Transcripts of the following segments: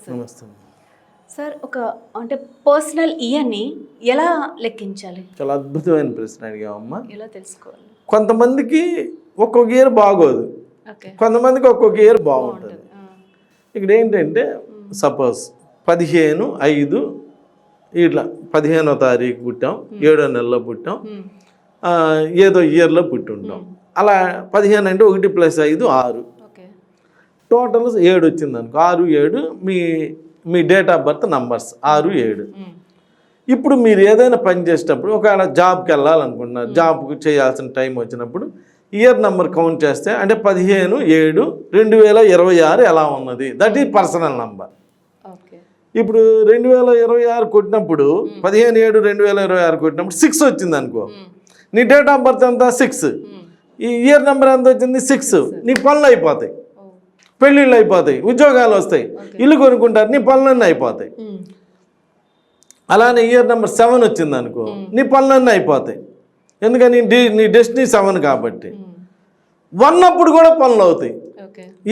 Sir. నమస్తే. Sir అంటే personal ఇయర్ని ఎలా లెక్కించాలి? చాలా అద్భుతమైన ప్రశ్న అడిగామమ్మా. ఎలా తెలుసుకోవాలి? కొంతమందికి ఒక్కొక్క ఇయర్ బాగోదు, ఓకే, కొంతమందికి ఒక్కొక్క ఇయర్ బాగుంటుంది. ఇక్కడ ఏంటంటే సపోజ్ 15/5 ఇట్లా 15వ తారీఖు పుట్టాం, 7వ నెలలో పుట్టాం, ఏదో ఇయర్లో పుట్టి ఉంటాం. అలా 15 అంటే 1 + 5 6, టోటల్ 7 వచ్చింది అనుకో. 6, 7 మీ డేట్ ఆఫ్ బర్త్ నంబర్స్ 6, 7. ఇప్పుడు మీరు ఏదైనా పని చేసేటప్పుడు ఒకవేళ జాబ్కి వెళ్ళాలనుకుంటున్నారు, జాబ్కి చేయాల్సిన టైం వచ్చినప్పుడు ఇయర్ నెంబర్ కౌంట్ చేస్తే అంటే 15/7/2026 ఎలా ఉన్నది, దట్ ఈజ్ పర్సనల్ నంబర్. ఇప్పుడు 2026 కొట్టినప్పుడు 15/7/2026 కొట్టినప్పుడు 6 వచ్చింది అనుకో. నీ డేట్ ఆఫ్ బర్త్ ఎంత? 6. ఈ ఇయర్ నెంబర్ ఎంత వచ్చింది? 6. నీ పనులు అయిపోతాయి, పెళ్ళిళ్ళు అయిపోతాయి, ఉద్యోగాలు వస్తాయి, ఇల్లు కొనుక్కుంటారు, నీ పనులన్నీ అయిపోతాయి. అలానే ఇయర్ నెంబర్ 7 వచ్చింది అనుకో, నీ పనులన్నీ అయిపోతాయి. ఎందుకని? నీ డెస్టినీ 7 కాబట్టి. 1 అప్పుడు కూడా పనులు అవుతాయి.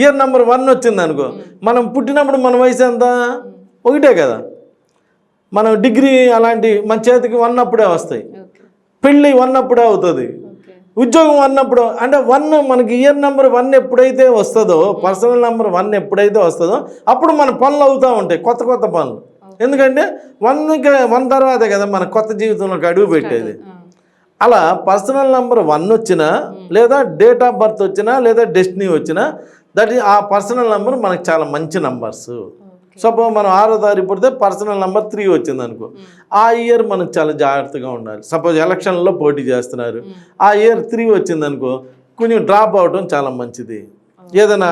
ఇయర్ నెంబర్ 1 వచ్చింది అనుకో, మనం పుట్టినప్పుడు మన వయసు ఎంత? 1 కదా. మనం డిగ్రీ అలాంటి మన చేతికి 1 అప్పుడే వస్తాయి, పెళ్ళి 1 అప్పుడే అవుతుంది, ఉద్యోగం 1 అప్పుడు. అంటే 1 మనకి ఇయర్ నెంబర్ 1 ఎప్పుడైతే వస్తుందో, పర్సనల్ నెంబర్ 1 ఎప్పుడైతే వస్తుందో అప్పుడు మన పనులు అవుతూ ఉంటాయి, కొత్త కొత్త పనులు. ఎందుకంటే 1 తర్వాతే కదా మన కొత్త జీవితంలోకి అడుగు పెట్టేది. అలా పర్సనల్ నెంబర్ 1 వచ్చినా, లేదా డేట్ ఆఫ్ బర్త్ వచ్చినా, లేదా డెస్టినీ వచ్చినా, దట్ ఆ పర్సనల్ నెంబర్ మనకు చాలా మంచి నంబర్స్. సపోజ్ మనం 6వ తారీఖు పుడితే పర్సనల్ నెంబర్ 3 వచ్చింది అనుకో, ఆ ఇయర్ మనకు చాలా జాగ్రత్తగా ఉండాలి. సపోజ్ ఎలక్షన్లో పోటీ చేస్తున్నారు, ఆ ఇయర్ 3 వచ్చింది అనుకో, కొంచెం డ్రాప్ అవడం చాలా మంచిది. ఏదైనా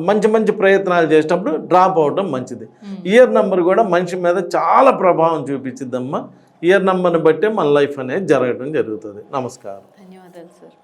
మంచి మంచి ప్రయత్నాలు చేసేటప్పుడు డ్రాప్ అవడం మంచిది. ఇయర్ నెంబర్ కూడా మనిషి మీద చాలా ప్రభావం చూపించిద్దమ్మా. ఇయర్ నెంబర్ని బట్టే మన లైఫ్ అనేది జరగడం జరుగుతుంది. నమస్కారం. ధన్యవాదాలు సార్.